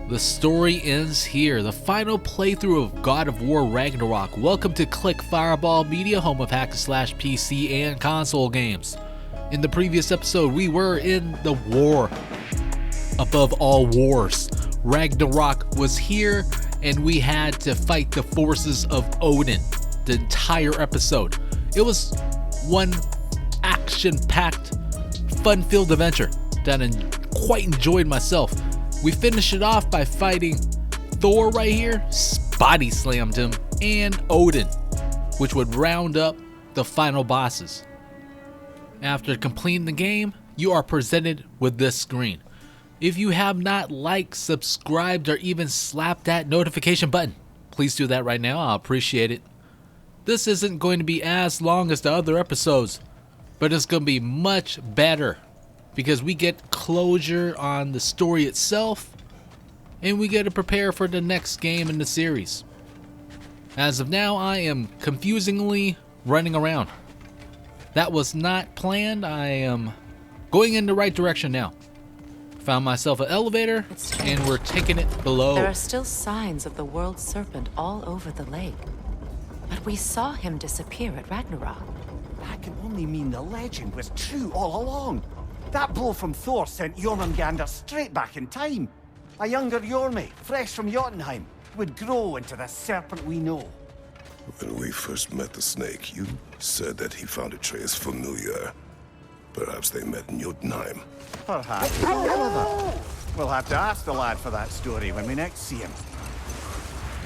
The story ends here, the final playthrough of God of War Ragnarok. Welcome to Click Fireball Media, home of hack and slash PC and console games. In the previous episode, we were in the war above all wars. Ragnarok was here, and we had to fight the forces of Odin the entire episode. It was one action-packed, fun-filled adventure that I quite enjoyed myself. We finished it off by fighting Thor right here, body slammed him, and Odin, which would round up the final bosses. After completing the game, you are presented with this screen. If you have not liked, subscribed, or even slapped that notification button, please do that right now. I'll appreciate it. This isn't going to be as long as the other episodes, but it's going to be much better because we get closure on the story itself, and we get to prepare for the next game in the series. As of now, I am confusingly running around. That was not planned. I am going in the right direction now. Found myself an elevator, and we're taking it below. There are still signs of the world serpent all over the lake. But we saw him disappear at Ragnarok. That can only mean the legend was true all along. That blow from Thor sent Jormungandr straight back in time. A younger Jormi, fresh from Jotunheim, would grow into the serpent we know. When we first met the snake, you said that he found Atreus familiar. Perhaps they met in Jotunheim. Perhaps. However, we'll have to ask the lad for that story when we next see him.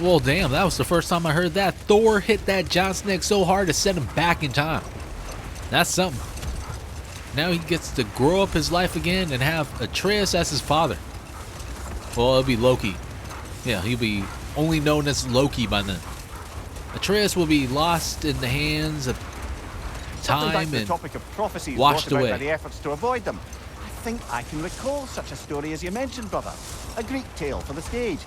Well, damn, that was the first time I heard that. Thor hit that giant snake so hard it sent him back in time. That's something. Now he gets to grow up his life again and have Atreus as his father. Well, it'll be Loki. Yeah, he'll be only known as Loki by then. Atreus will be lost in the hands of time and topic of prophecies washed brought about away. by the efforts to avoid them. I think I can recall such a story as you mentioned, brother. A Greek tale for the stage.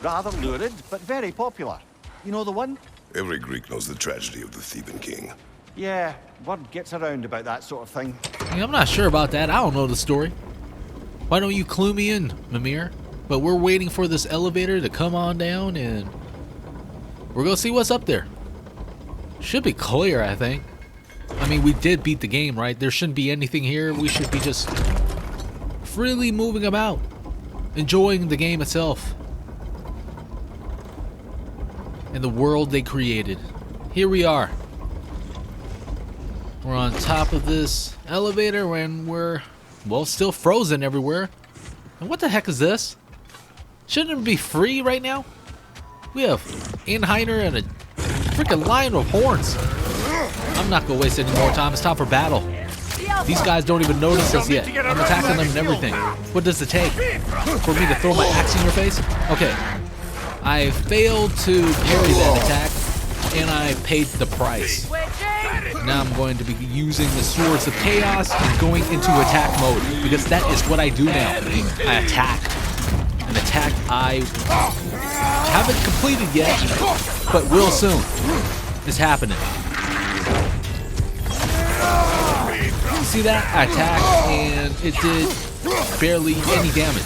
Rather lurid, but very popular. You know the one? Every Greek knows the tragedy of the Theban king. Yeah, word gets around about that sort of thing. Yeah, I'm not sure about that. I don't know the story. Why don't you clue me in, Mimir? But we're waiting for this elevator to come on down, and we're gonna see what's up there. Should be clear, I think. I mean, we did beat the game, right? There shouldn't be anything here. We should be just freely moving about, enjoying the game itself and the world they created. Here we are. We're on top of this elevator and we're, well, still frozen everywhere. And what the heck is this? Shouldn't it be free right now? We have Einheimer and a freaking lion with horns. I'm not gonna waste any more time. It's time for battle. These guys don't even notice us yet. I'm attacking them and everything. What does it take? For me to throw my axe in your face? Okay. I failed to parry that attack, and I paid the price. Now I'm going to be using the Swords of Chaos and going into attack mode, because that is what I do now. I attack. An attack I haven't completed yet, but will soon. It's happening. See that? I attacked, and it did barely any damage.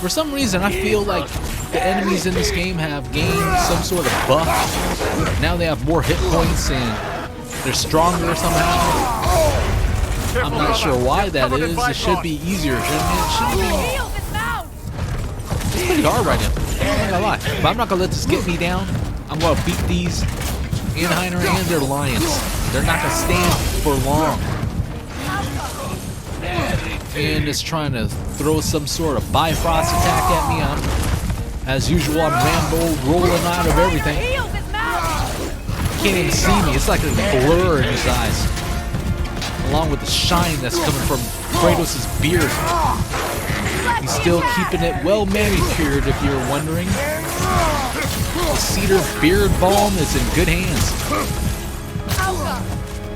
For some reason, I feel like the enemies in this game have gained some sort of buff. Now they have more hit points and they're stronger somehow. I'm not sure why that is. It should be easier, shouldn't it? It should be. It's pretty hard right now. I'm not gonna lie. But I'm not gonna let this get me down. I'm gonna beat these Einheimer and their lions. They're not gonna stand for long. And it's trying to throw some sort of Bifrost attack at me. As usual, I'm Rambo rolling out of everything. Can't even see me. It's like a blur in his eyes. Along with the shine that's coming from Kratos' beard. He's still keeping it well manicured, if you're wondering. The cedar beard balm is in good hands.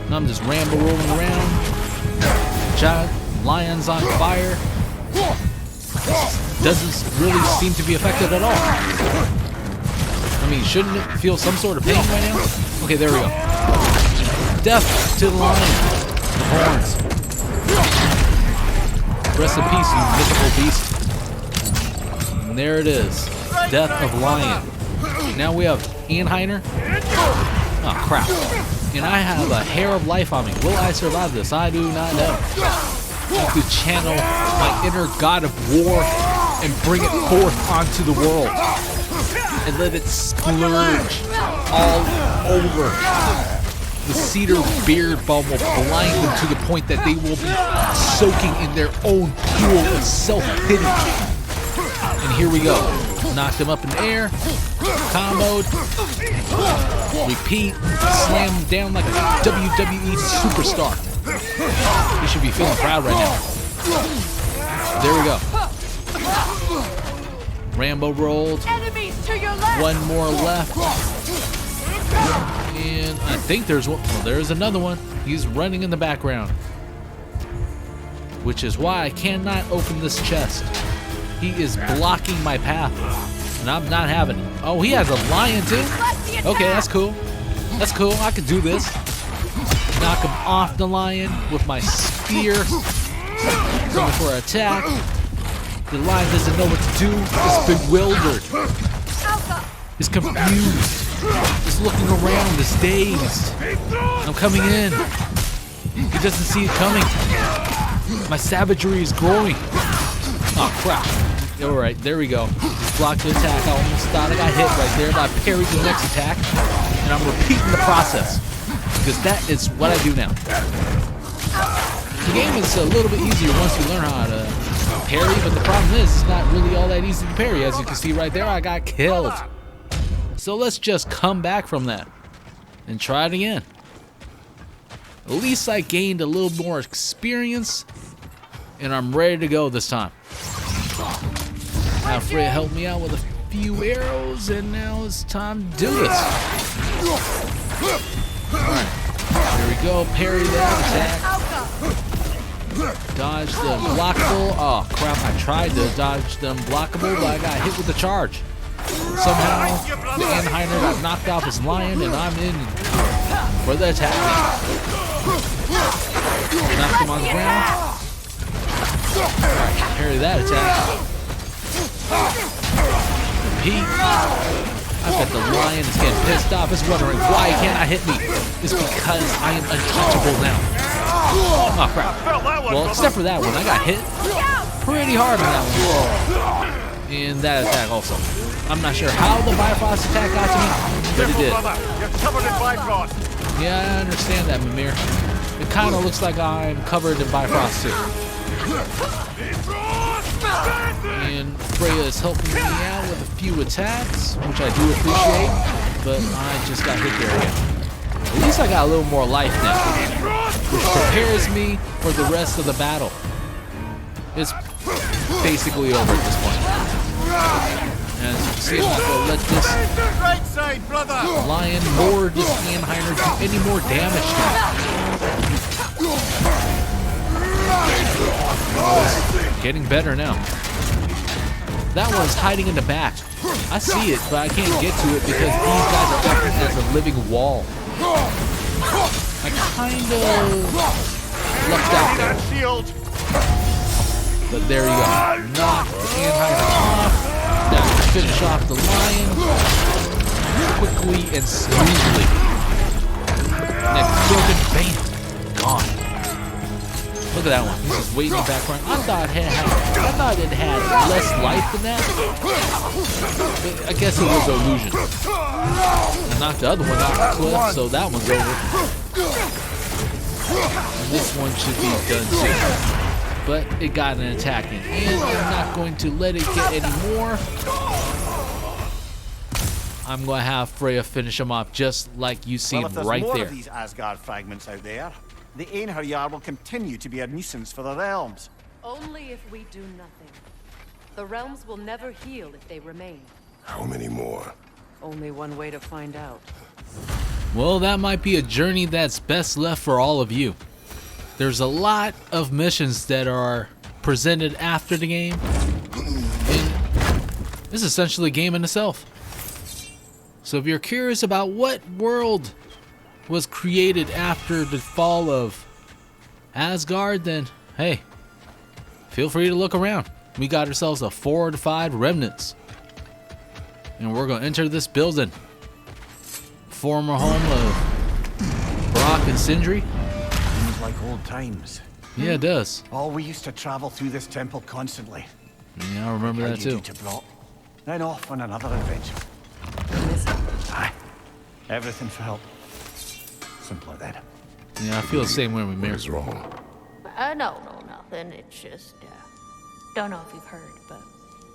And I'm just Rambo rolling around. Giant lions on fire. Doesn't really seem to be affected at all. I mean, shouldn't it feel some sort of pain right now? Okay, there we go. Death to the lion. The horns. Rest in peace, you mythical beast. And there it is. Death of Lion. Now we have Einheimer. Oh, crap. And I have a hair of life on me. Will I survive this? I do not know. I have to channel my inner God of War and bring it forth onto the world. And let it splurge all over. The cedar beard balm will blind them to the point that they will be soaking in their own pool of self-pity. And here we go. Knock them up in the air. Comboed. Repeat. Slam them down like a WWE superstar. You should be feeling proud right now. There we go. Rambo rolled. One more left. And I think there's one. Well, there's another one. He's running in the background. Which is why I cannot open this chest. He is blocking my path. And I'm not having it. Oh, he has a lion too? Okay, that's cool. That's cool. I can do this. Knock him off the lion with my spear. Coming for an attack. The lion doesn't know what to do. He's bewildered. He's confused. He's looking around. He's dazed. I'm coming in. He doesn't see it coming. My savagery is growing. Oh, crap. Alright, there we go. Just blocked the attack. I almost thought I got hit right there, but I parried the next attack. And I'm repeating the process. Because that is what I do now. The game is a little bit easier once you learn how to parry, but the problem is it's not really all that easy to parry. As you can see right there, I got killed. So let's just come back from that and try it again. At least I gained a little more experience and I'm ready to go this time. Now Freya helped me out with a few arrows and now it's time to do this. Alright, here we go, parry that attack. Dodge the blockable. Oh crap, I tried to dodge them blockable, but I got hit with the charge. Somehow, the Einheimer got knocked off his lion, and I'm in for the attack. Knocked him on the ground. Alright, parry that attack. Repeat. I bet the lion is getting pissed off. It's wondering why can't I hit me? It's because I am untouchable now. Oh crap. Well, except for that one, I got hit pretty hard on that one. And that attack also. I'm not sure how the Bifrost attack got to me, but it did. Yeah, I understand that, Mimir. It kind of looks like I'm covered in Bifrost too. And Freya is helping me out with a few attacks, which I do appreciate, but I just got hit there again. At least I got a little more life now, which prepares me for the rest of the battle. It's basically over at this point. And as you can see, I'm not going to let this lion nor this Einheimer do any more damage to me. Getting better now. That one's hiding in the back. I see it, but I can't get to it because these guys are acting as a living wall. I kind of lucked out there. But there you go. Knock the Einheimer off. Now finish off the lion quickly and smoothly. Next broken bam. Gone. Look at that one. He's just waiting in the background. I thought it had less life than that. But I guess it was an illusion. I knocked the other one off the cliff, so that one's over. And this one should be done soon. But it got an attack in, and I'm not going to let it get any more. I'm going to have Freya finish him off just like you see right there. Well, if there's more of these Asgard fragments out there, the Einherjar will continue to be a nuisance for the realms. Only if we do nothing. The realms will never heal if they remain. How many more? Only one way to find out. Well, that might be a journey that's best left for all of you. There's a lot of missions that are presented after the game, and it's essentially a game in itself. So if you're curious about what world was created after the fall of Asgard, then hey, feel free to look around. We got ourselves a fortified remnants. And we're going to enter this building. Former home of Brok and Sindri. Seems like old times. Yeah, it does. Oh, we used to travel through this temple constantly. Yeah, I remember that How'd you too. do to Brok? Then off on another adventure. Aye. Everything for help. Simpler then. Yeah, I feel the same way with What Mir. is wrong? No, nothing. It's just, don't know if you've heard, but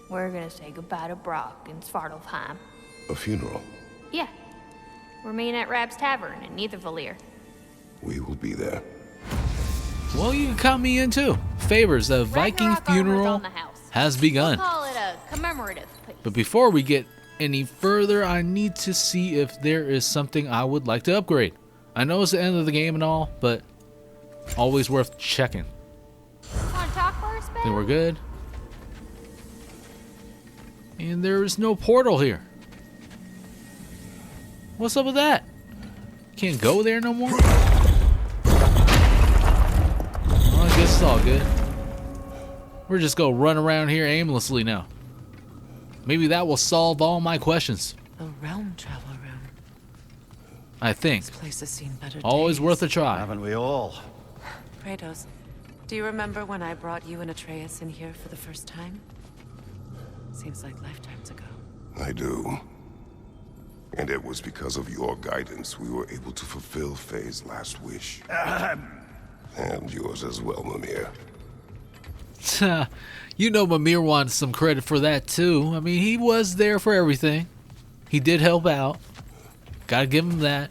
we're gonna say goodbye to Brok in Svartalfheim. A funeral. Yeah. We're meeting at Rab's Tavern in Nethervalir. We will be there. Well, you can count me in too. Favors, the Viking Ragnarok armor's funeral on the house. has begun. We'll call it a commemorative piece. But before we get any further, I need to see if there is something I would like to upgrade. I know it's the end of the game and all, but always worth checking. Wanna talk for a spell? Then we're good. And there is no portal here. What's up with that? Can't go there no more? Well, I guess it's all good. We're just gonna run around here aimlessly now. Maybe that will solve all my questions. A realm travel room. I think. This place has seen better Always days. worth a try. Haven't we all? Kratos, do you remember when I brought you and Atreus in here for the first time? Seems like lifetimes ago. I do. And it was because of your guidance we were able to fulfill Faye's last wish. And yours as well, Mimir. You know Mimir wants some credit for that too. I mean, he was there for everything. He did help out. Gotta give him that.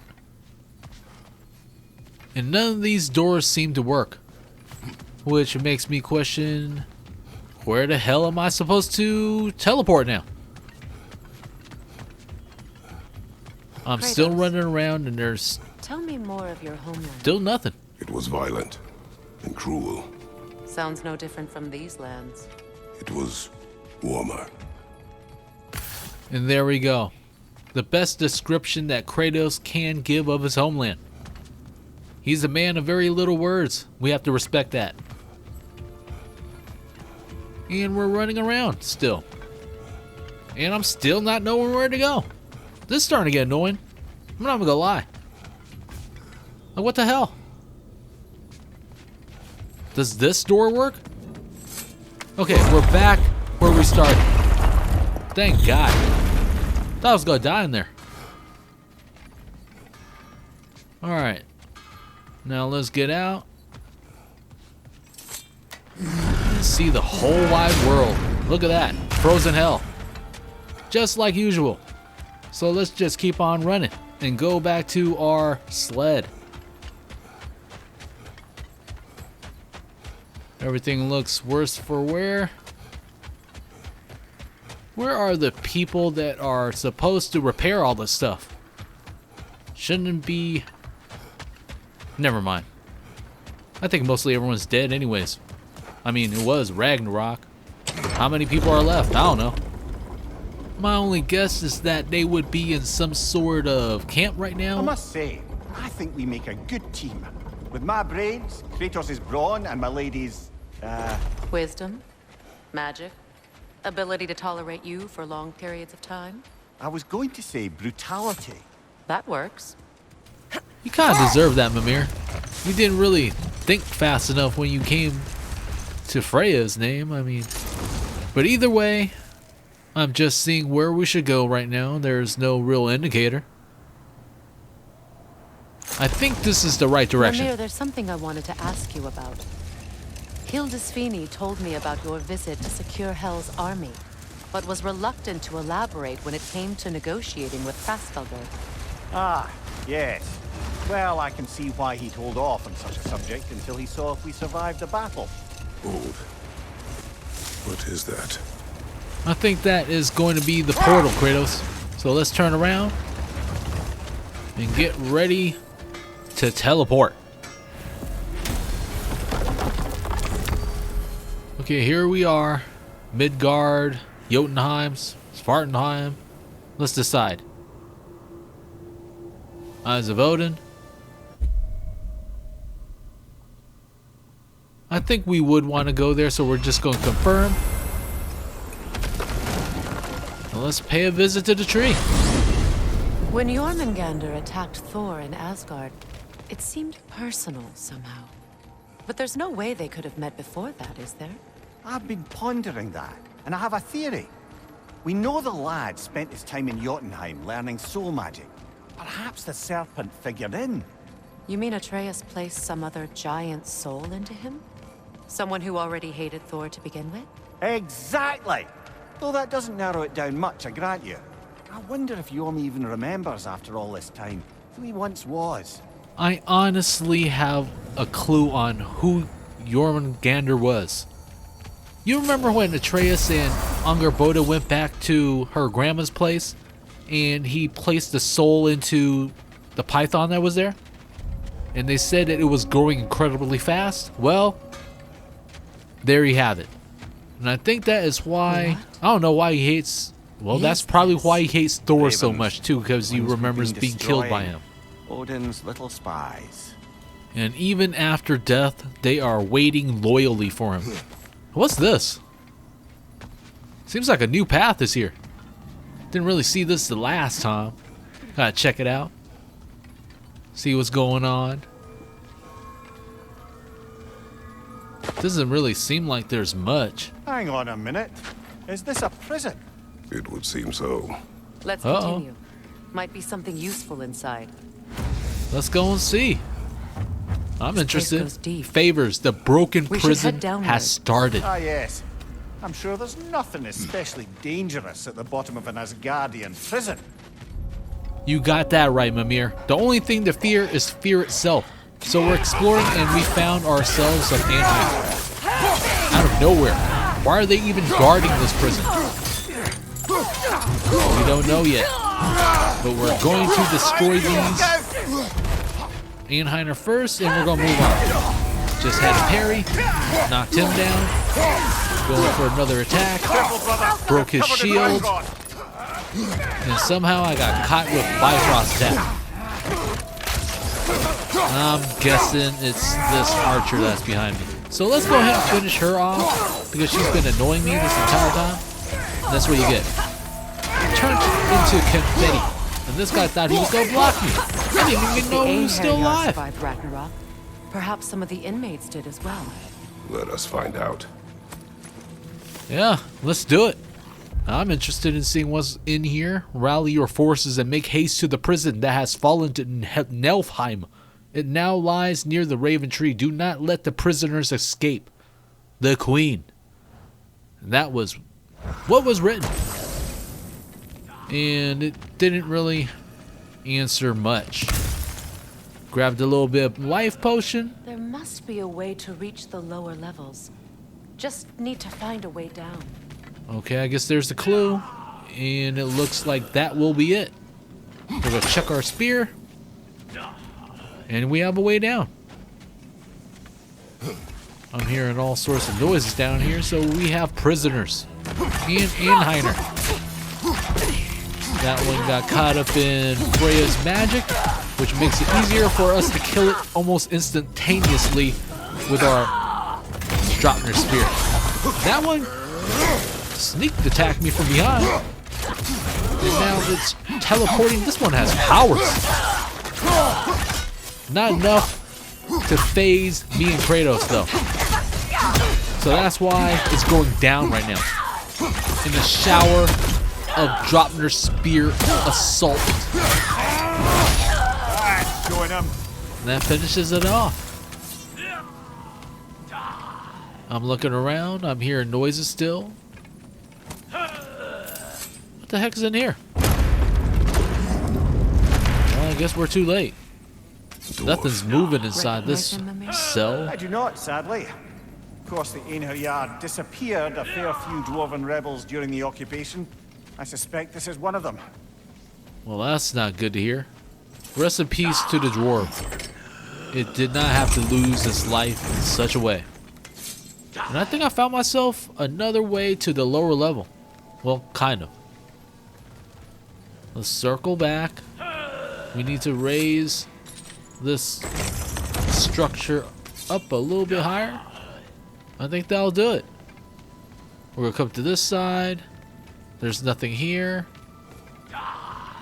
And none of these doors seem to work. Which makes me question, where the hell am I supposed to teleport now? I'm still Kratos. running around and there's Tell me more of your homeland. still nothing. It was violent and cruel. Sounds no different from these lands. It was warmer. And there we go. The best description that Kratos can give of his homeland. He's a man of very little words. We have to respect that. And we're running around still. And I'm still not knowing where to go. This is starting to get annoying. I'm not even gonna lie. Like, what the hell? Does this door work? Okay, we're back where we started. Thank God. Thought I was gonna die in there. Alright. Now let's get out. And see the whole wide world. Look at that. Frozen hell. Just like usual. So let's just keep on running and go back to our sled. Everything looks worse for wear. Where are the people that are supposed to repair all this stuff? Shouldn't it be... Never mind. I think mostly everyone's dead anyways. I mean, it was Ragnarok. How many people are left? I don't know. My only guess is that they would be in some sort of camp right I now. must say, I think we make a good team. With my brains, Kratos' brawn, and my lady's, Wisdom, magic, ability to tolerate you for long periods of time. I was going to say brutality. That works. You kind of deserve that, Mimir. You didn't really think fast enough when you came to Freya's name, I mean. But either way, I'm just seeing where we should go right now. There's no real indicator. I think this is the right direction. Mimir, there's something I wanted to ask you about. Hildisvini told me about your visit to secure Hell's army, but was reluctant to elaborate when it came to negotiating with Krasfelder. Ah, yes. Well, I can see why he'd hold off on such a subject until he saw if we survived the battle. Old. What is that? I think that is going to be the portal, Kratos. So let's turn around and get ready to teleport. Okay, here we are. Midgard, Jotunheim, Svartalfheim. Let's decide. Eyes of Odin. I think we would want to go there, so we're just going to confirm. Well, let's pay a visit to the tree. When Jormungandr attacked Thor in Asgard, it seemed personal somehow. But there's no way they could have met before that, is there? I've been pondering that, and I have a theory. We know the lad spent his time in Jotunheim learning soul magic. Perhaps the serpent figured in. You mean Atreus placed some other giant soul into him? Someone who already hated Thor to begin with? Exactly! Though that doesn't narrow it down much, I grant you. I wonder if Jorm even remembers after all this time who he once was. I honestly have a clue on who Jormungandr was. You remember when Atreus and Angerboda went back to her grandma's place and he placed the soul into the python that was there? And they said that it was growing incredibly fast? Well, there you have it. And I think that is why, I don't know why he hates, well, that's probably why he hates Thor so much too, because he remembers being killed by him. Odin's little spies. And even after death, they are waiting loyally for him. What's this? Seems like a new path is here. Didn't really see this the last time. Gotta check it out. See what's going on. Doesn't really seem like there's much. Hang on a minute. Is this a prison? It would seem so. Let's continue. Might be something useful inside. Let's go and see. I'm This place interested. goes deep. Favors, the broken We should prison head downward. has started. Ah, yes. I'm sure there's nothing especially dangerous at the bottom of an Asgardian prison. You got that right, Mimir. The only thing to fear is fear itself. So we're exploring and we found ourselves some Anheim. Out of nowhere. Why are they even guarding this prison? We don't know yet. But we're going to destroy these Anheimer first and we're going to move on. Just had a parry. Knocked him down. Going for another attack. Broke his shield. And somehow I got caught with Bifrost attack. I'm guessing it's this archer that's behind me. So let's go ahead and finish her off because she's been annoying me this entire time. And that's what you get. Turned into confetti. And this guy thought he was going to block me. I didn't even know he was still alive. Survived Ragnarok. Perhaps some of the inmates did as well. Let us find out. Yeah, let's do it. I'm interested in seeing what's in here. Rally your forces and make haste to the prison that has fallen to Niflheim. It now lies near the Raven Tree. Do not let the prisoners escape. The Queen. And that was what was written. And it didn't really answer much. Grabbed a little bit of life potion. There must be a way to reach the lower levels. Just need to find a way down. Okay, I guess there's the clue. And it looks like that will be it. We're gonna check our spear. And we have a way down. I'm hearing all sorts of noises down here, so we have prisoners. And Anheimer. That one got caught up in Freya's magic, which makes it easier for us to kill it almost instantaneously with our Dropner spear. That one sneaked attacked me from behind. And now it's teleporting. This one has powers. Not enough to phase me and Kratos though. So that's why it's going down right now. In the shower of Dropner spear assault. Join him. And that finishes it off. I'm looking around. I'm hearing noises still. What the heck is in here? Well, I guess we're too late. Nothing's moving inside this cell. I do not, sadly. Of course, the Einherjar disappeared a fair few dwarven rebels during the occupation. I suspect this is one of them. Well, that's not good to hear. Rest in peace to the dwarf. It did not have to lose its life in such a way. And I think I found myself another way to the lower level. Well, kind of. Let's circle back. We need to raise this structure up a little bit higher. I think that'll do it. We're gonna come to this side. There's nothing here.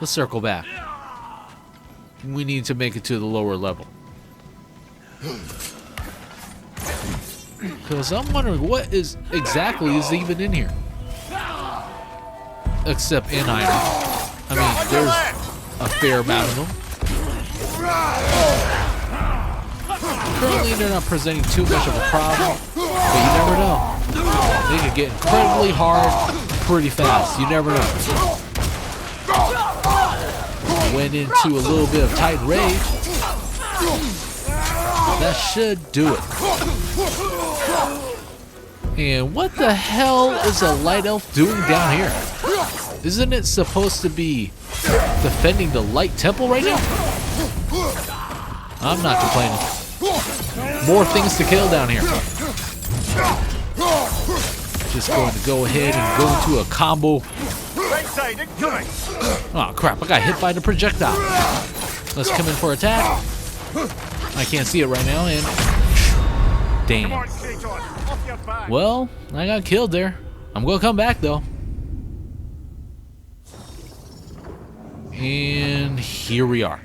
Let's circle back. We need to make it to the lower level. Because I'm wondering what is exactly is even in here. Except in item. I mean, there's a fair amount of them. Currently, they're not presenting too much of a problem, but you never know. They can get incredibly hard pretty fast. You never know. Went into a little bit of tight rage. That should do it. And what the hell is a light elf doing down here? Isn't it supposed to be defending the light temple right now? I'm not complaining. More things to kill down here. Just going to go ahead and go into a combo. Oh crap, I got hit by the projectile. Let's come in for attack. I can't see it right now, and damn. Well, I got killed there. I'm gonna come back though. And here we are.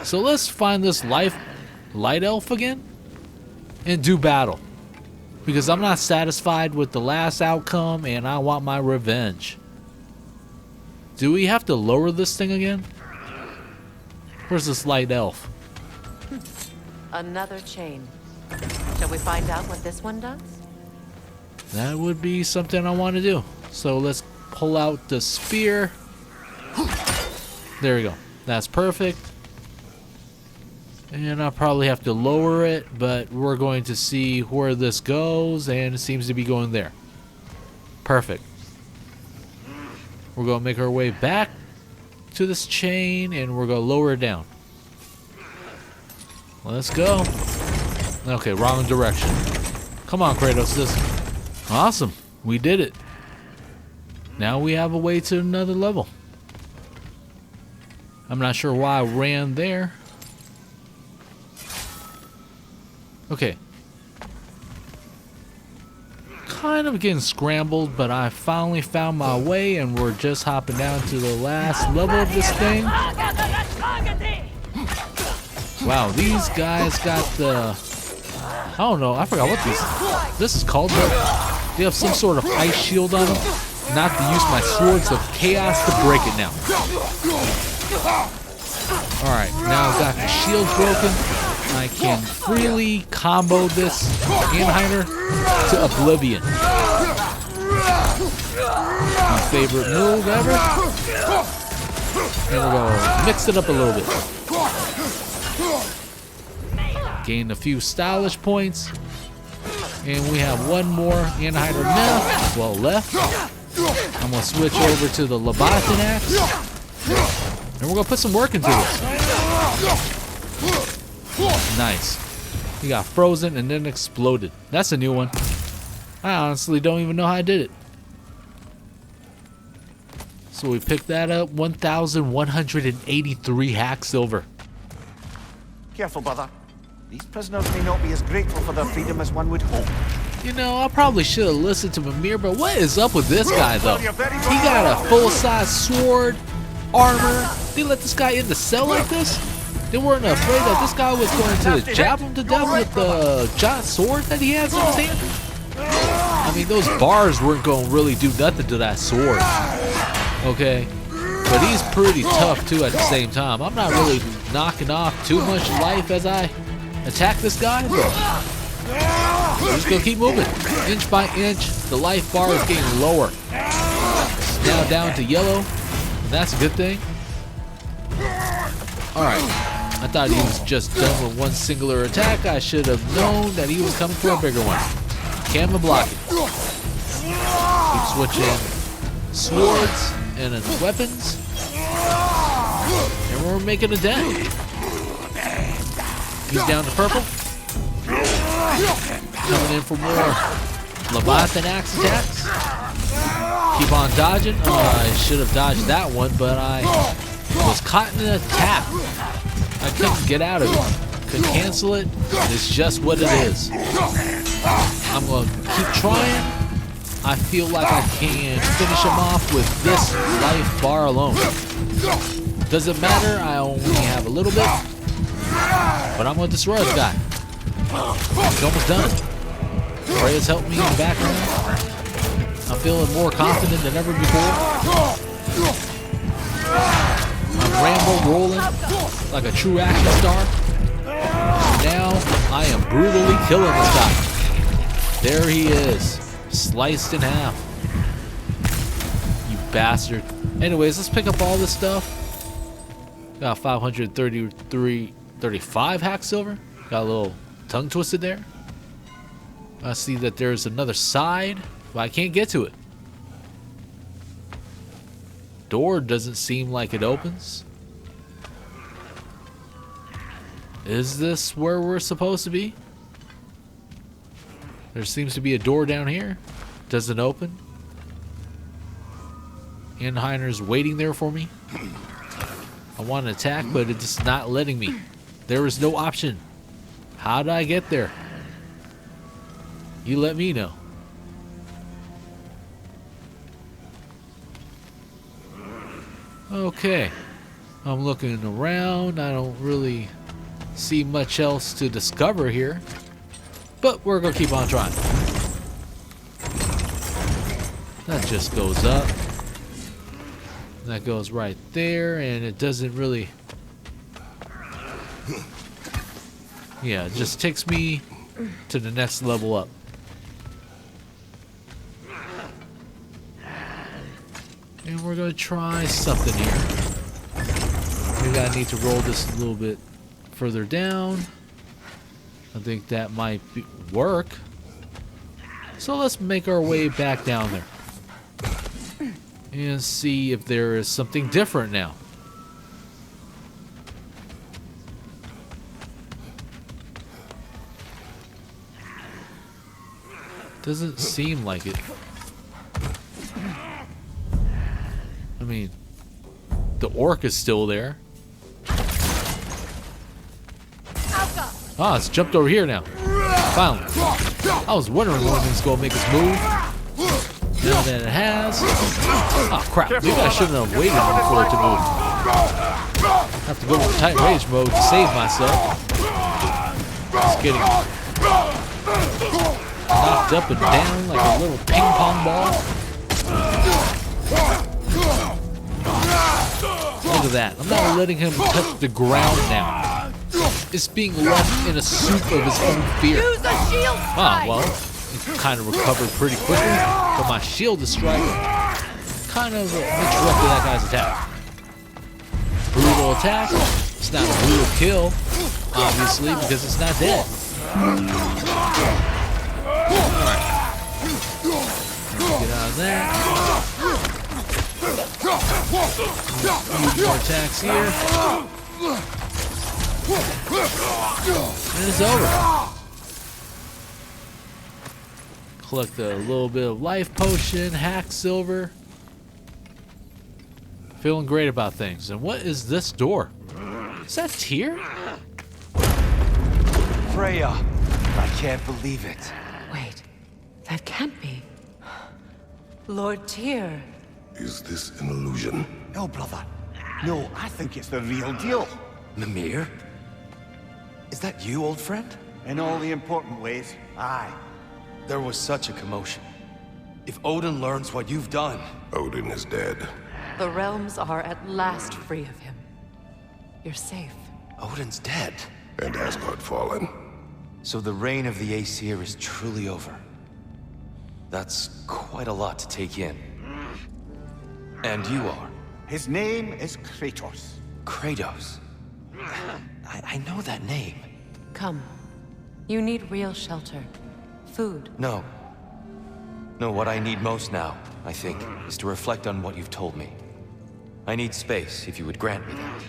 So let's find this light elf again and do battle. Because I'm not satisfied with the last outcome and I want my revenge. Do we have to lower this thing again? Where's this light elf? Another chain. Shall we find out what this one does? That would be something I want to do. So let's pull out the spear. There we go. That's perfect. And I'll probably have to lower it, but we're going to see where this goes, and it seems to be going there. Perfect. We're going to make our way back to this chain, and we're going to lower it down. Let's go. Okay, wrong direction. Come on, Kratos. This. Awesome. We did it. Now we have a way to another level. I'm not sure why I ran there. Okay. Kind of getting scrambled, but I finally found my way and we're just hopping down to the last level of this thing. Wow, these guys got the... I don't know, I forgot what this is called, but they have some sort of ice shield on them. Not to use my swords of chaos to break it now. Alright, now I've got the shield broken. I can freely combo this Anheimer to oblivion. My favorite move ever. And we're going to mix it up a little bit. Gain a few stylish points. And we have one more Anheimer left. I'm going to switch over to the Leviathan axe. And we're going to put some work into this. Nice. He got frozen and then exploded. That's a new one. I honestly don't even know how I did it. So we picked that up. 1,183 hack silver. Careful, brother. These prisoners may not be as grateful for their freedom as one would hope. You know, I probably should have listened to Mimir, but what is up with this guy, though? He got a full-size sword, armor. They let this guy in the cell like this? They weren't afraid that this guy was going to jab him to death with the giant sword that he has in his hand? I mean, those bars weren't going to really do nothing to that sword. Okay? But he's pretty tough, too, at the same time. I'm not really knocking off too much life as I attack this guy, but we're just going to keep moving. Inch by inch, the life bar is getting lower. It's now down to yellow, and that's a good thing. Alright. I thought he was just done with one singular attack. I should have known that he was coming for a bigger one. Camera blocking. Keep switching swords and weapons. And we're making a dent. He's down to purple. Coming in for more Leviathan axe attacks. Keep on dodging. I should have dodged that one, but I was caught in an attack. I couldn't get out of it. Couldn't cancel it. It's just what it is. I'm going to keep trying. I feel like I can finish him off with this life bar alone. Doesn't matter, I only have a little bit, but I'm gonna destroy this guy. He's almost done. Freya's helped me in the background. I'm feeling more confident than ever before. I'm Rambo rolling like a true action star. Now I am brutally killing this guy. There he is, sliced in half. You bastard. Anyways, let's pick up all this stuff. Got 535 hack silver. Got a little tongue twisted there. I see that there's another side, but I can't get to it. Door doesn't seem like it opens. Is this where we're supposed to be? There seems to be a door down here. Doesn't open. Anheiner's waiting there for me. I want to attack, but it's just not letting me. There is no option. How did I get there? You let me know. Okay. I'm looking around. I don't really see much else to discover here. But we're going to keep on trying. That just goes up. That goes right there, and it doesn't really... Yeah, it just takes me to the next level up. And we're going to try something here. Maybe I need to roll this a little bit further down. I think that might work. So let's make our way back down there. And see if there is something different now. Doesn't seem like it. I mean, the orc is still there. Ah, it's jumped over here now. Finally. I was wondering when it's going to make its move. Now that it has. Oh crap, maybe I shouldn't have waited for it to move. I have to go into tight rage mode to save myself. It's getting knocked up and down like a little ping pong ball. Look at that. I'm not letting him touch the ground now. It's being left in a soup of his own fear. Ah, well, he kind of recovered pretty quickly, but my shield is striking. Kind of interrupted that guy's attack. Brutal attack. It's not a brutal kill, obviously, because it's not dead. Alright. Get out of there. More attacks here. And it's over. Collect a little bit of life potion, hack silver. Feeling great about things. And what is this door? Is that Tyr? Freya, I can't believe it. Wait, that can't be. Lord Tyr. Is this an illusion? No, brother. No, I think it's the real deal. Mimir? Is that you, old friend? In all the important ways, aye. There was such a commotion. If Odin learns what you've done... Odin is dead. The realms are at last free of him. You're safe. Odin's dead. And Asgard fallen. So the reign of the Aesir is truly over. That's quite a lot to take in. And you are? His name is Kratos. Kratos. I know that name. Come. You need real shelter. Food. No. No, what I need most now, I think, is to reflect on what you've told me. I need space, if you would grant me that.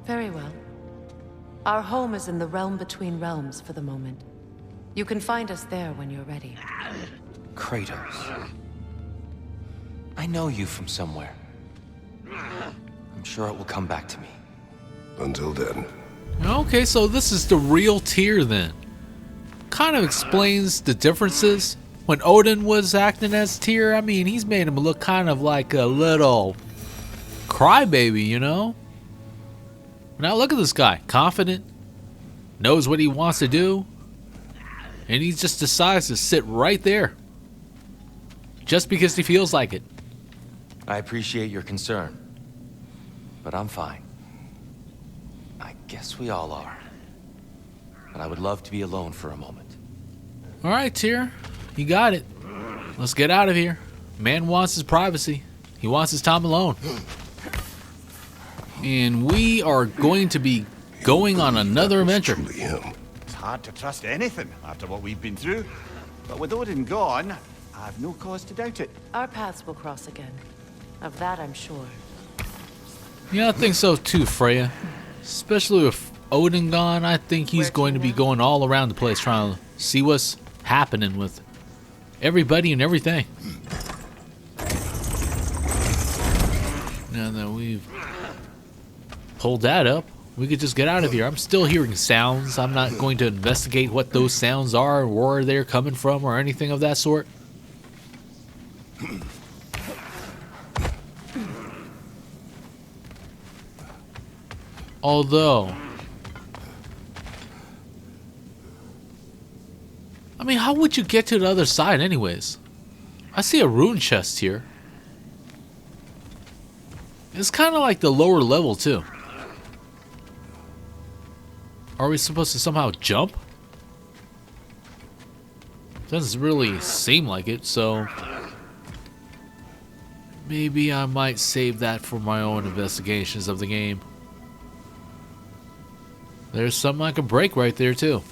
Very well. Our home is in the realm between realms for the moment. You can find us there when you're ready. Kratos. I know you from somewhere. I'm sure it will come back to me. Until then. Okay, so this is the real Tyr then. Kind of explains the differences when Odin was acting as Tyr, I mean, he's made him look kind of like a little crybaby, you know? Now look at this guy, confident, knows what he wants to do, and he just decides to sit right there, just because he feels like it. I appreciate your concern, but I'm fine. I guess we all are. But I would love to be alone for a moment. All right, Tyr, you got it. Let's get out of here. Man wants his privacy. He wants his time alone. And we are going to be going on another adventure. Truly him. It's hard to trust anything after what we've been through. But with Odin gone, I've no cause to doubt it. Our paths will cross again. Of that I'm sure. Yeah, I think so too, Freya. Especially with Odin gone, I think he's going to be going all around the place trying to see what's happening with everybody and everything. Now that we've pulled that up, we could just get out of here. I'm still hearing sounds. I'm not going to investigate what those sounds are, where they're coming from, or anything of that sort. Although, I mean, how would you get to the other side anyways? I see a rune chest here. It's kind of like the lower level too. Are we supposed to somehow jump? Doesn't really seem like it, so maybe I might save that for my own investigations of the game. There's something I can break right there too.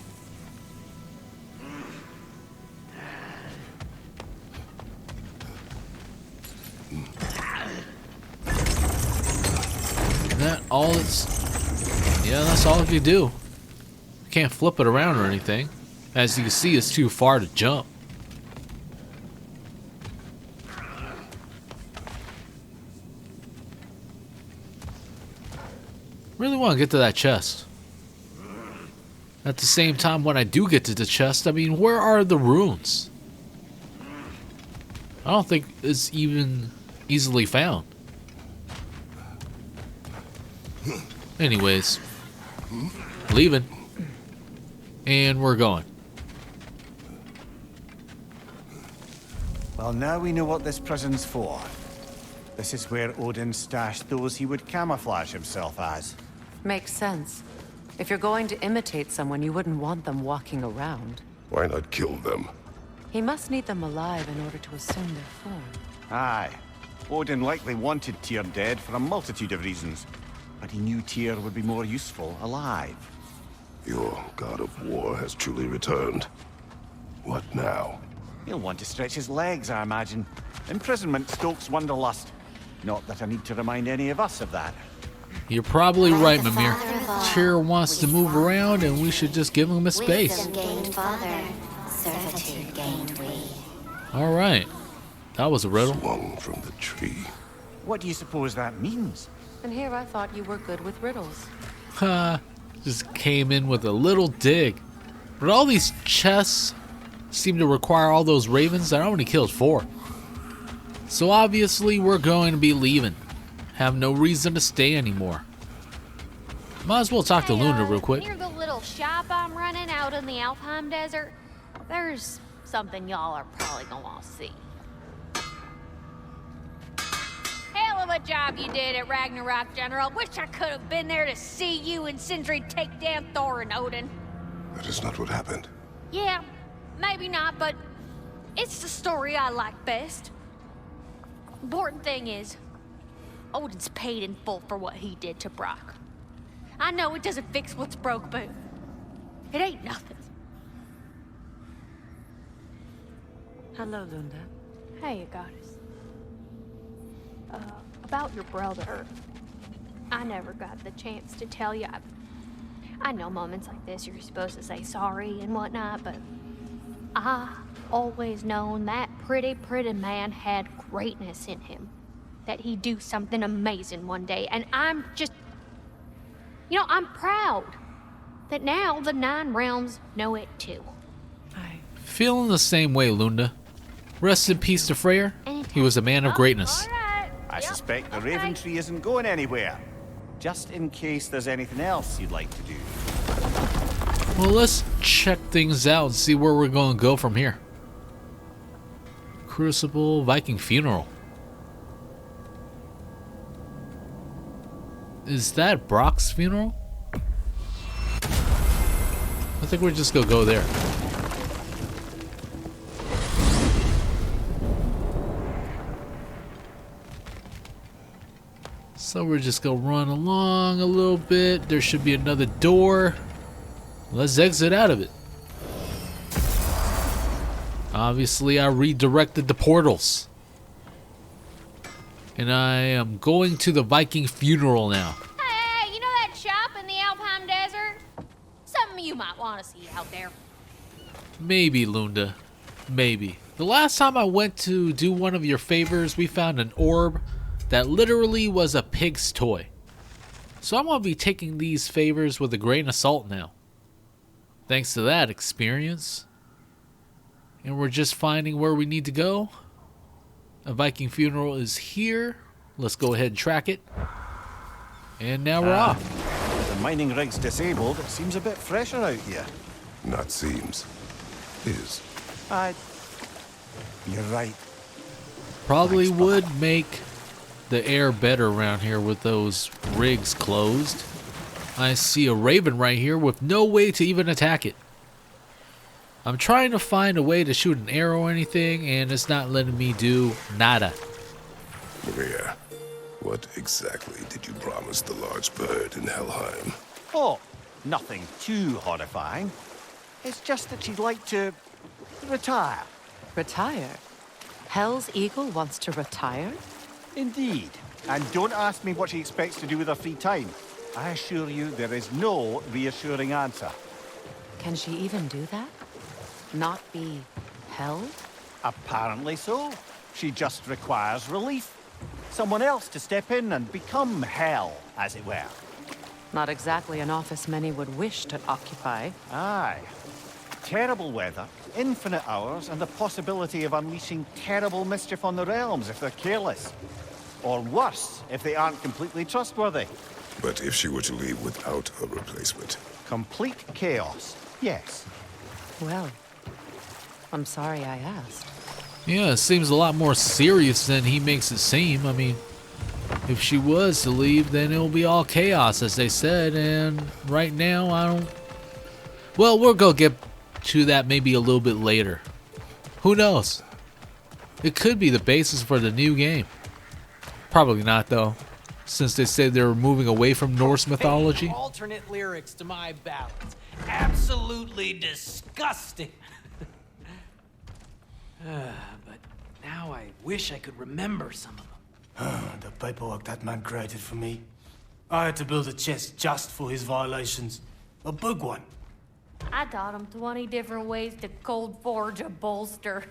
Is that all it's... Yeah, that's all you can do. Can't flip it around or anything. As you can see, it's too far to jump. Really want to get to that chest. At the same time, when I do get to the chest, I mean, where are the runes? I don't think it's even easily found. Anyways, leaving. And we're going. Well, now we know what this prison's for. This is where Odin stashed those he would camouflage himself as. Makes sense. If you're going to imitate someone, you wouldn't want them walking around. Why not kill them? He must need them alive in order to assume their form. Aye. Odin likely wanted Tyr dead for a multitude of reasons. But he knew Tyr would be more useful alive. Your God of War has truly returned. What now? He'll want to stretch his legs, I imagine. Imprisonment stokes wanderlust. Not that I need to remind any of us of that. You're probably right, Mimir. Tyr wants to move around and we should just give him a space. Wisdom gained father, servitude gained we. Alright. That was a riddle. Swung from the tree. What do you suppose that means? And here I thought you were good with riddles. Ha. Just came in with a little dig. But all these chests seem to require all those ravens. I only killed 4. So obviously we're going to be leaving. Have no reason to stay anymore. Might as well talk to Luna real quick. Near the little shop I'm running out in the Alpine Desert, there's something y'all are probably gonna want to see. Hell of a job you did at Ragnarok, General. Wish I could have been there to see you and Sindri take down Thor and Odin. That is not what happened. Yeah, maybe not, but it's the story I like best. Important thing is, Odin's paid in full for what he did to Brok. I know it doesn't fix what's broke, but it ain't nothing. Hello, Lunda. Hey, goddess. About your brother, I never got the chance to tell you. I know moments like this you're supposed to say sorry and whatnot, but I always known that pretty man had greatness in him. That he'd do something amazing one day, and I'm just, I'm proud that now the 9 realms know it too. Feeling the same way, Lunda. Rest in peace to Freyr. He was a man of greatness. Alright. I Yep, suspect the okay. Raven Tree isn't going anywhere. Just in case there's anything else you'd like to do. Well, let's check things out and see where we're going to go from here. Crucible, Viking Funeral. Is that Brok's funeral? I think we're just gonna go there. So we're just gonna run along a little bit. There should be another door. Let's exit out of it. Obviously, I redirected the portals. And I am going to the Viking funeral now. Hey, you know that shop in the Alpine Desert? Something you might want to see out there. Maybe, Lunda. Maybe. The last time I went to do one of your favors, we found an orb that literally was a pig's toy. So I'm going to be taking these favors with a grain of salt now. Thanks to that experience. And we're just finding where we need to go. A Viking funeral is here. Let's go ahead and track it. And now we're off. The mining rig's disabled. It seems a bit fresher out here. Not seems. Is. You're right. Probably would make the air better around here with those rigs closed. I see a raven right here with no way to even attack it. I'm trying to find a way to shoot an arrow or anything, and it's not letting me do nada. Maria, what exactly did you promise the large bird in Helheim? Oh, nothing too horrifying. It's just that she'd like to retire. Retire? Hell's Eagle wants to retire? Indeed. And don't ask me what she expects to do with her free time. I assure you there is no reassuring answer. Can she even do that? Not be held? Apparently so. She just requires relief. Someone else to step in and become hell, as it were. Not exactly an office many would wish to occupy. Aye. Terrible weather, infinite hours, and the possibility of unleashing terrible mischief on the realms if they're careless. Or worse, if they aren't completely trustworthy. But if she were to leave without a replacement? Complete chaos, yes. Well, I'm sorry I asked. Yeah, it seems a lot more serious than he makes it seem. I mean, if she was to leave, then it'll be all chaos, as they said, and right now, I don't... Well, we'll go get to that maybe a little bit later. Who knows? It could be the basis for the new game. Probably not, though, since they said they're moving away from Norse mythology. Alternate lyrics to my ballads. Absolutely disgusting. But now I wish I could remember some of them. The paperwork that man created for me. I had to build a chest just for his violations. A big one. I taught him 20 different ways to cold forge a bolster.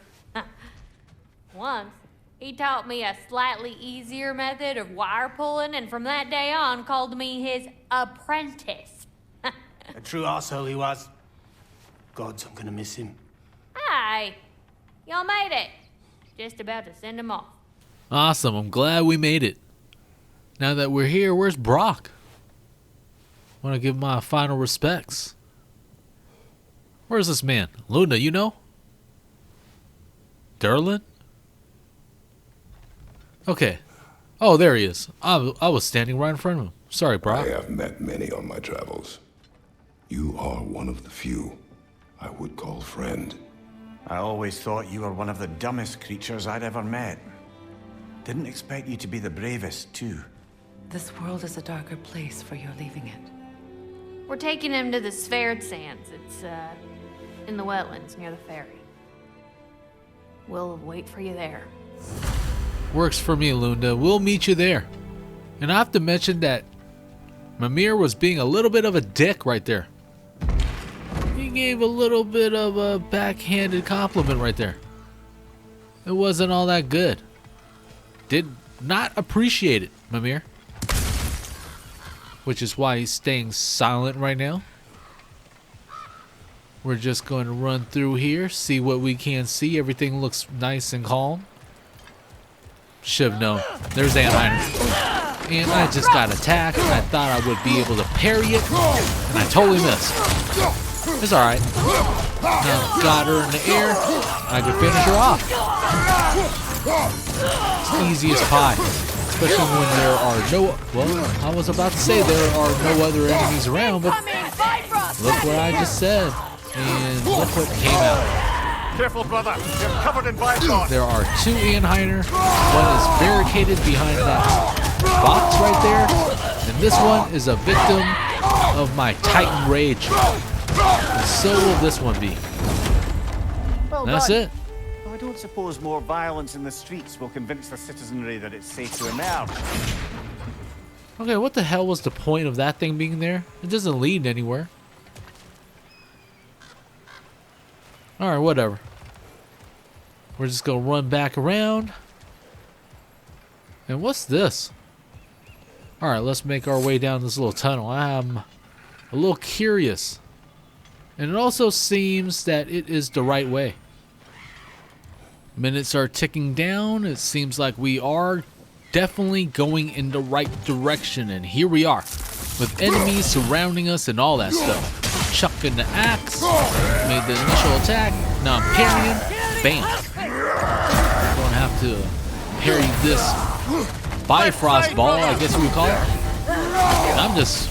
Once, he taught me a slightly easier method of wire pulling, and from that day on called me his apprentice. A true arsehole he was. Gods, I'm gonna miss him. Hi, y'all made it. Just about to send him off. Awesome, I'm glad we made it. Now that we're here, where's Brok? Want to give my final respects. Where's this man? Luna, you know? Derlin? Okay. Oh, there he is. I was standing right in front of him. Sorry, Brok. I have met many on my travels. You are one of the few I would call friend. I always thought you were one of the dumbest creatures I'd ever met. Didn't expect you to be the bravest, too. This world is a darker place for your leaving it. We're taking him to the Sverd Sands. It's, in the wetlands near the ferry. We'll wait for you there. Works for me, Lunda. We'll meet you there. And I have to mention that Mimir was being a little bit of a dick right there. He gave a little bit of a backhanded compliment right there. It wasn't all that good. Did not appreciate it, Mimir. Which is why he's staying silent right now. We're just going to run through here, see what we can see. Everything looks nice and calm. Should've known. There's Anheimer. And I just got attacked, and I thought I would be able to parry it, and I totally missed. It's alright. Now got her in the air, I can finish her off. It's easy as pie. Especially when there are no, well, I was about to say there are no other enemies around, but look what I just said. And look what came out. Careful, brother. You're covered in Bifrost. There are two Anheimer. One is barricaded behind that box right there. And this one is a victim of my Titan Rage. And so will this one be. Well That's done. it. I don't suppose more violence in the streets will convince the citizenry that it's safe to emerge. Okay, what the hell was the point of that thing being there? It doesn't lead anywhere. Alright, whatever. We're just gonna run back around. And what's this? Alright, let's make our way down this little tunnel. I'm a little curious. And it also seems that it is the right way. Minutes are ticking down. It seems like we are definitely going in the right direction. And here we are, with enemies surrounding us and all that stuff. Chucking the axe, made the initial attack, now I'm parrying, bam. Gonna have to parry this Bifrost ball, I guess you would call it. I'm just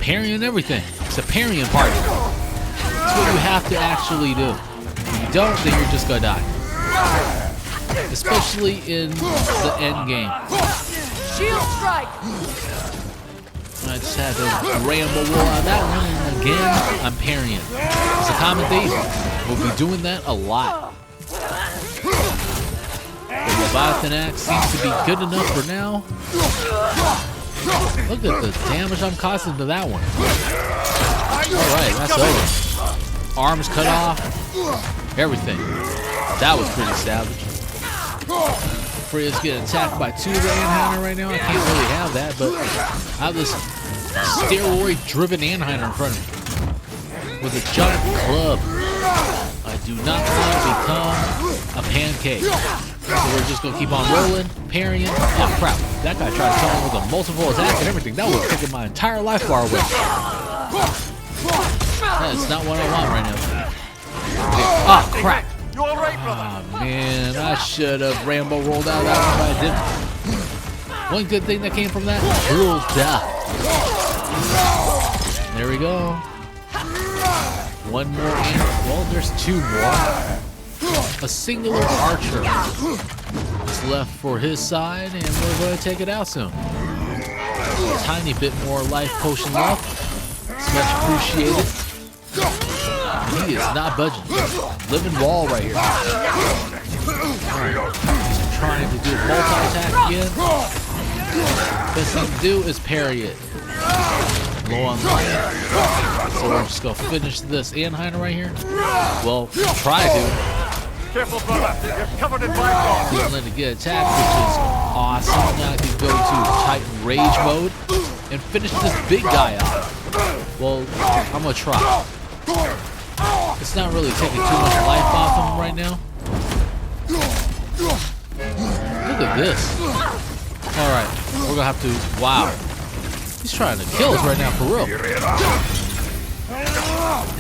parrying everything. It's a parrying party. That's what you have to actually do. If you don't, then you're just gonna die. Especially in the end game. Shield strike! I just had to ramble roll on that one, and again, I'm parrying. It's a common theme. We'll be doing that a lot. The Leviathan axe seems to be good enough for now. Look at the damage I'm causing to that one. Alright, that's over. Arms cut off. Everything. That was pretty savage. Freya's getting attacked by two of the Anheimer right now. I can't really have that, but I have this steroid-driven Anheimer in front of me with a giant club. I do not want to become a pancake. So we're just gonna keep on rolling, parrying. Oh crap! That guy tried to kill me with a multiple attack and everything. That was taking my entire life bar away. That's not what I want right now. Oh crap! Oh man, I should have Rambo rolled out that one, but I didn't. One good thing that came from that, cruel death. There we go. One more, well, there's two more. A singular archer is left for his side, and we're going to take it out soon. A tiny bit more life potion left. It's much appreciated. He is not budging. Living wall right here. Alright. He's trying to do a multi-attack again. Best thing to do is parry it. Low on life. So we're just going to finish this Anheimer right here. Well, try to. Careful, brother. You're covered in Bifrost. Didn't let it get attacked, which is awesome. Now I can go to Titan Rage mode and finish this big guy off. Well, I'm going to try. It's not really taking too much life off him right now. Look at this. Alright, we're gonna have to, wow. He's trying to kill us right now for real.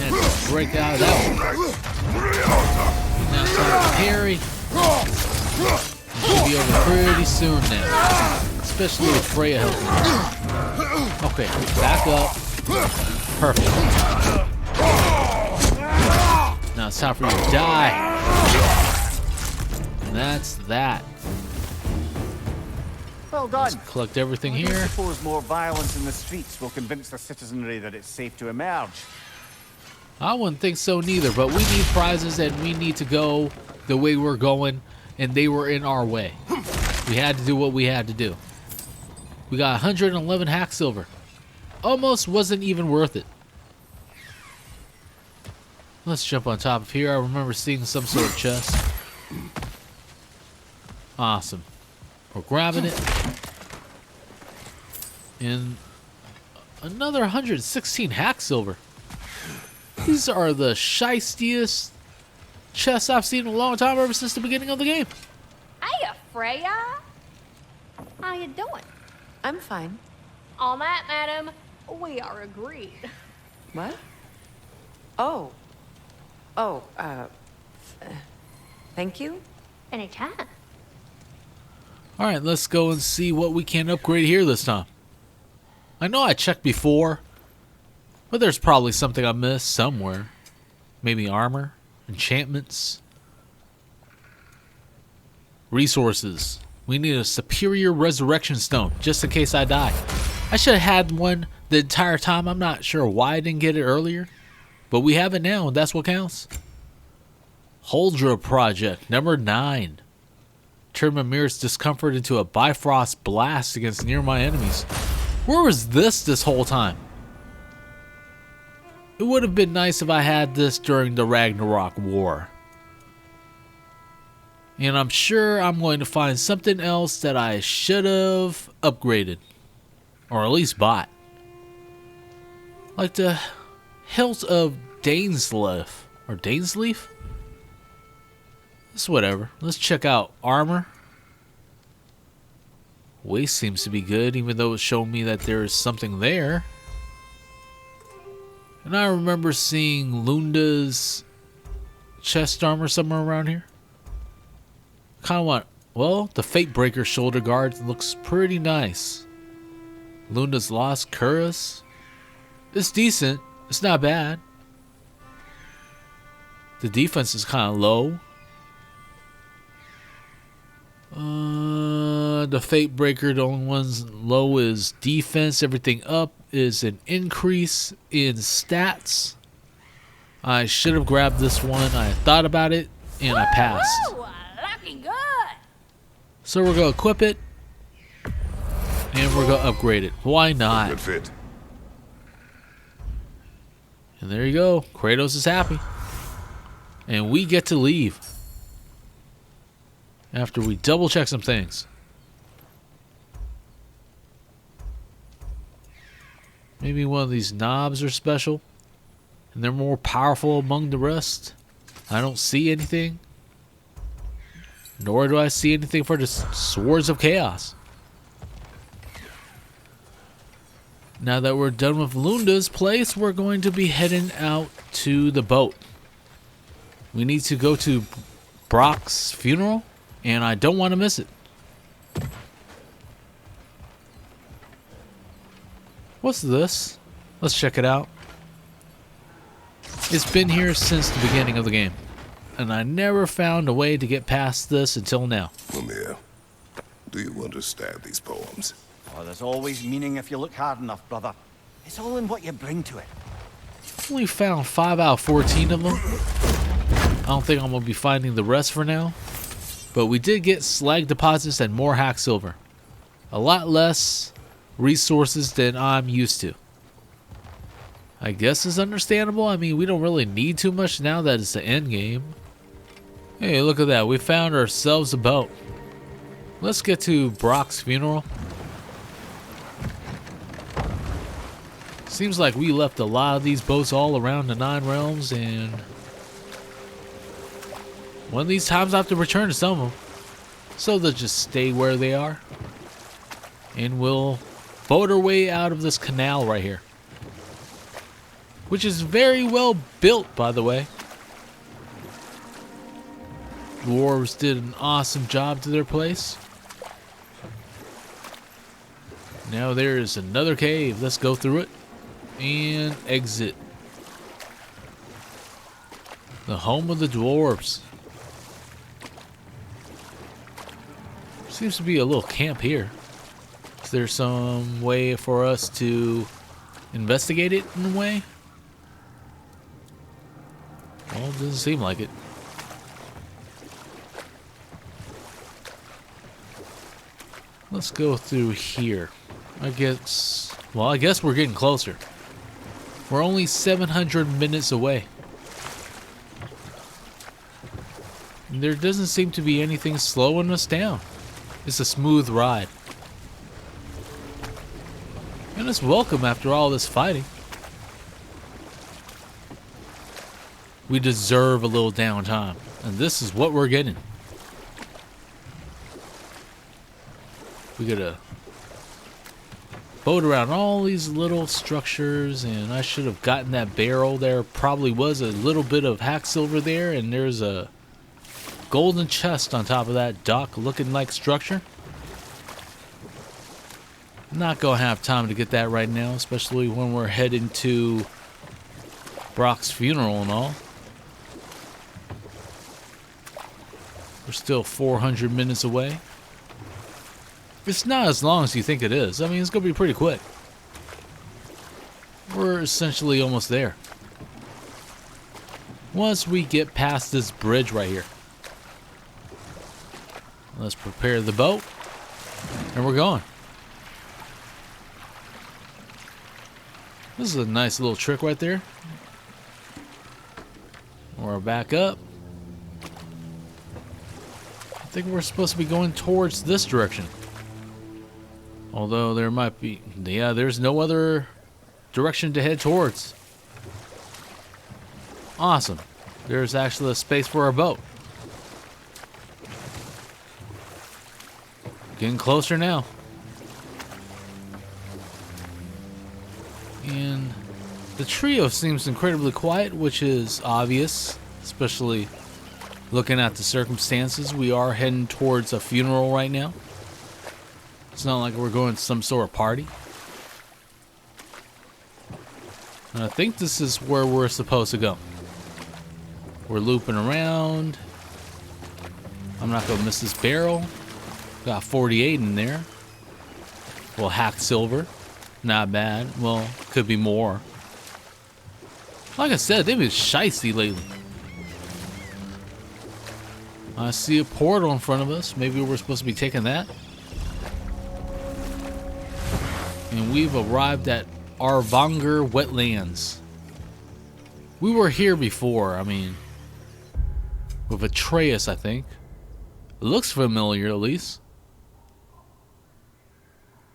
And break out of that one. Now it's time to parry. It should be over pretty soon now. Especially with Freya helping. Okay, back up. Perfect. Now it's time for you to die. And that's that. Well done. Let's collect everything I here. suppose more violence in the streets will convince the citizenry that it's safe to emerge. I wouldn't think so neither, but we need prizes and we need to go the way we're going, and they were in our way. We had to do what we had to do. We got 111 hack silver. Almost wasn't even worth it. Let's jump on top of here. I remember seeing some sort of chest. Awesome. We're grabbing it. And another 116 hack silver. These are the shystiest chests I've seen in a long time, ever since the beginning of the game. Hey, Freya. How you doing? I'm fine. On that, madam, we are agreed. What? Oh. Oh, thank you? Anytime. Alright, let's go and see what we can upgrade here this time. I know I checked before, but there's probably something I missed somewhere. Maybe armor, enchantments, resources. We need a superior resurrection stone, just in case I die. I should have had one the entire time. I'm not sure why I didn't get it earlier, but we have it now, and that's what counts. Huldra Project, number 9. Turn Mimir's discomfort into a Bifrost blast against nearby enemies. Where was this whole time? It would have been nice if I had this during the Ragnarok War. And I'm sure I'm going to find something else that I should have upgraded. Or at least bought. Like the Hilt of Dainsleif. Or Dainsleif? It's whatever. Let's check out armor. Waist seems to be good, even though it's showing me that there is something there. And I remember seeing Lunda's chest armor somewhere around here. Kind of want, well, the Fatebreaker shoulder guard looks pretty nice. Lunda's Lost Cuirass. It's decent. It's not bad. The defense is kind of low. The Fatebreaker, the only one's low is defense. Everything up is an increase in stats. I should have grabbed this one. I thought about it and I passed. Looking good. So we're going to equip it and we're going to upgrade it. Why not? Good fit. And there you go. Kratos is happy. And we get to leave. After we double check some things. Maybe one of these knobs are special. And they're more powerful among the rest. I don't see anything. Nor do I see anything for the Swords of Chaos. Now that we're done with Lunda's place, we're going to be heading out to the boat. We need to go to Brok's funeral. And I don't want to miss it. What's this? Let's check it out. It's been here since the beginning of the game. And I never found a way to get past this until now. Mimir, do you understand these poems? Oh, there's always meaning if you look hard enough, brother. It's all in what you bring to it. Only found 5 out of 14 of them. I don't think I'm going to be finding the rest for now. But we did get slag deposits and more hack silver. A lot less resources than I'm used to. I guess it's understandable. I mean, we don't really need too much now that it's the end game. Hey, look at that. We found ourselves a boat. Let's get to Brok's funeral. Seems like we left a lot of these boats all around the 9 realms, and one of these times I have to return to some of them. So they'll just stay where they are. And we'll boat our way out of this canal right here. Which is very well built, by the way. Dwarves did an awesome job to their place. Now there is another cave. Let's go through it. And exit. The home of the dwarves. Seems to be a little camp here. Is there some way for us to investigate it in a way? Well, it doesn't seem like it. Let's go through here. I guess we're getting closer. We're only 700 minutes away. And there doesn't seem to be anything slowing us down. It's a smooth ride. And it's welcome after all this fighting. We deserve a little downtime. And this is what we're getting. We gotta boat around all these little structures, and I should have gotten that barrel. There probably was a little bit of hack silver there, and there's a golden chest on top of that dock looking like structure. Not gonna have time to get that right now, especially when we're heading to Brok's funeral and all. We're still 400 minutes away. It's not as long as you think it is. I mean, it's gonna be pretty quick. We're essentially almost there. Once we get past this bridge right here. Let's prepare the boat. And we're going. This is a nice little trick right there. We're back up. I think we're supposed to be going towards this direction. Although there might be, yeah, there's no other direction to head towards. Awesome. There's actually a space for our boat. Getting closer now. And the trio seems incredibly quiet, which is obvious, especially looking at the circumstances. We are heading towards a funeral right now. It's not like we're going to some sort of party. And I think this is where we're supposed to go. We're looping around. I'm not going to miss this barrel. Got 48 in there. Well, hacked silver. Not bad. Well, could be more. Like I said, they've been shicey lately. I see a portal in front of us. Maybe we're supposed to be taking that. And we've arrived at Arvanger Wetlands. We were here before, I mean, with Atreus, I think. It looks familiar, at least.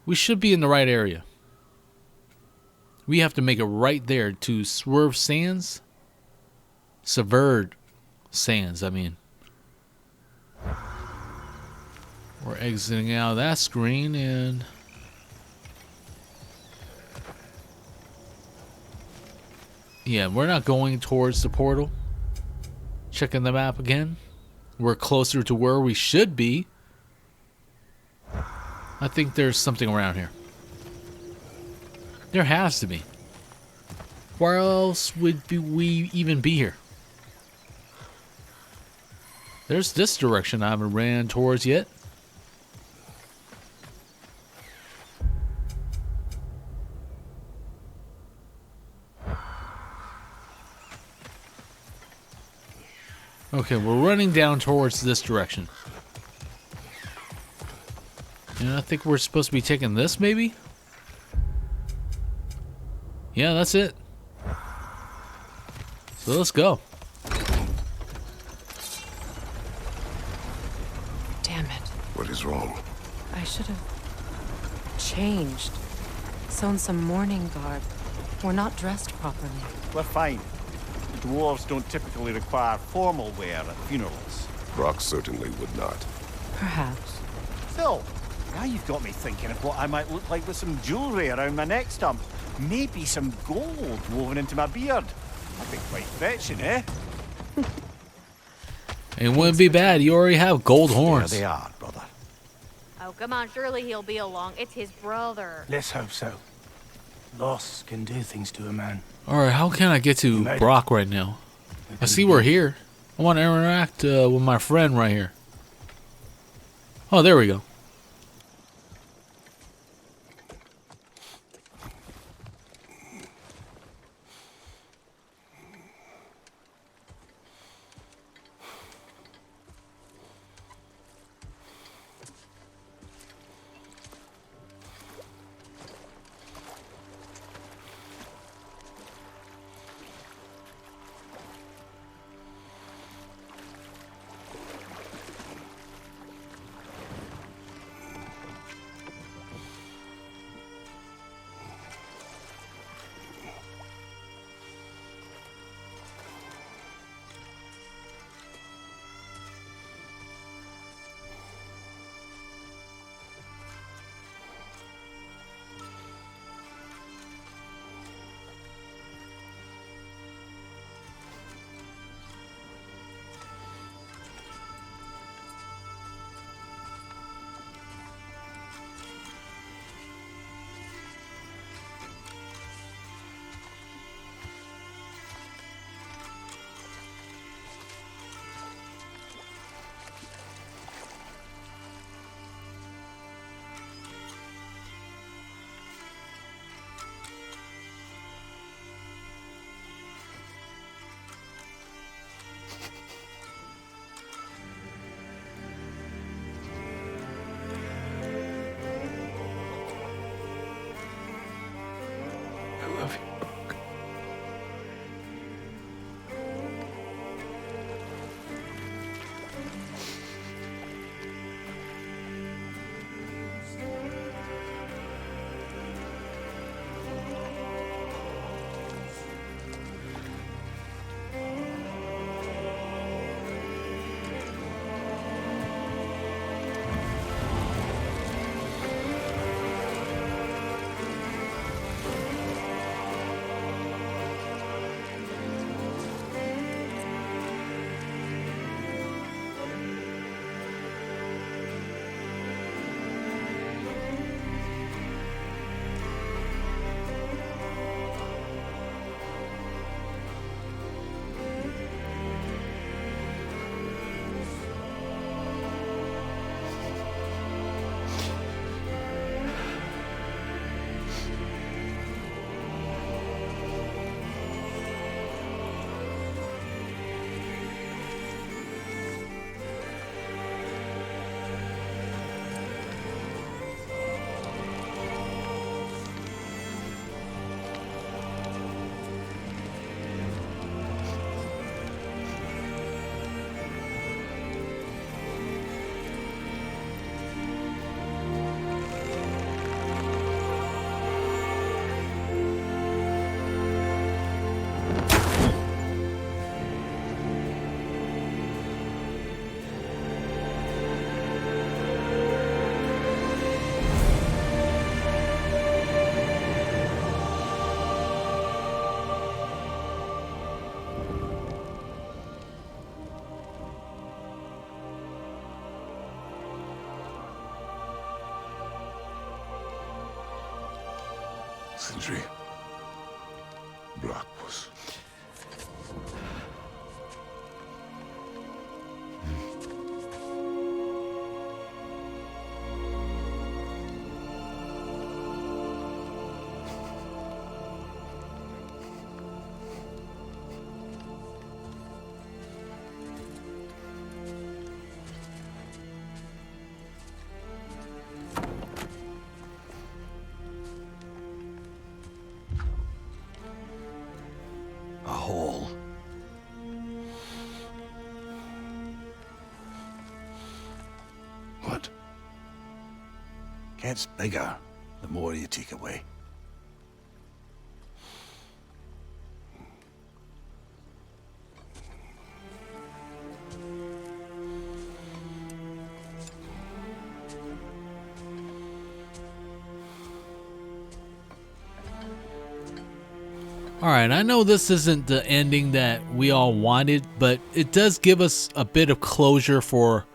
We should be in the right area. We have to make it right there to Swerve Sands. Severed Sands, I mean. We're exiting out of that screen and... yeah, we're not going towards the portal. Checking the map again. We're closer to where we should be. I think there's something around here. There has to be. Where else would we even be here? There's this direction I haven't ran towards yet. Okay, we're running down towards this direction. And I think we're supposed to be taking this, maybe? Yeah, that's it. So let's go. Damn it. What is wrong? I should have changed. Sewn some mourning garb. We're not dressed properly. We're fine. The dwarves don't typically require formal wear at funerals. Brok certainly would not. Perhaps. Still, now you've got me thinking of what I might look like with some jewellery around my neck stump. Maybe some gold woven into my beard. That'd be quite fetching, eh? It wouldn't be bad. You already have gold There horns. they are, brother. Oh, come on, surely he'll be along. It's his brother. Let's hope so. Loss can do things to a man. Alright, how can I get to Brok right now? I see we're here. I want to interact with my friend right here. Oh, there we go. love you, Brok. Sindri. Brok was... a hole. What? Gets bigger the more you take away. Alright, I know this isn't the ending that we all wanted, but it does give us a bit of closure for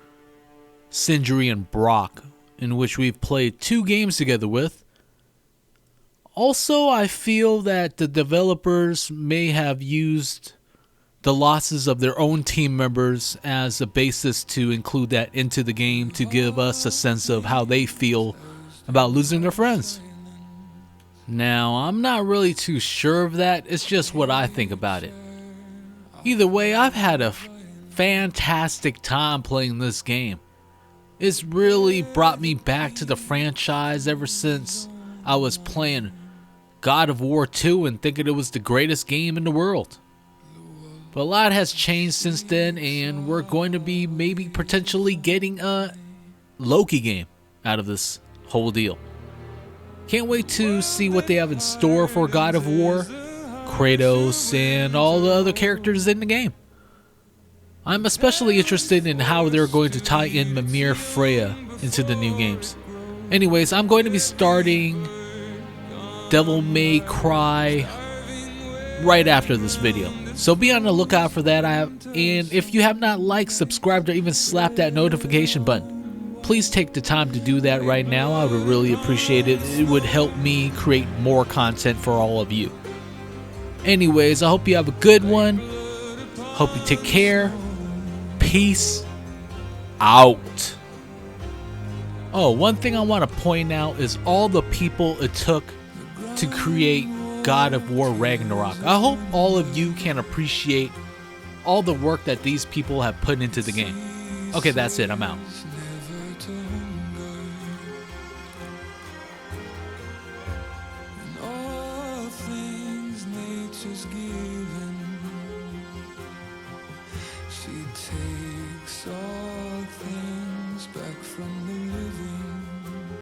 Sindri and Brok, in which we've played 2 games together with. Also, I feel that the developers may have used the losses of their own team members as a basis to include that into the game to give us a sense of how they feel about losing their friends. Now, I'm not really too sure of that, it's just what I think about it. Either way, I've had a fantastic time playing this game. It's really brought me back to the franchise ever since I was playing God of War 2 and thinking it was the greatest game in the world. But a lot has changed since then, and we're going to be maybe potentially getting a Loki game out of this whole deal. Can't wait to see what they have in store for God of War, Kratos, and all the other characters in the game. I'm especially interested in how they're going to tie in Mimir Freya into the new games. Anyways, I'm going to be starting Devil May Cry right after this video, so be on the lookout for that. And if you have not liked, subscribed, or even slapped that notification button, please take the time to do that right now. I would really appreciate it. It would help me create more content for all of you. Anyways, I hope you have a good one. Hope you take care. Peace out. Oh, one thing I want to point out is all the people it took to create God of War Ragnarok. I hope all of you can appreciate all the work that these people have put into the game. Okay, that's it. I'm out. All things is given.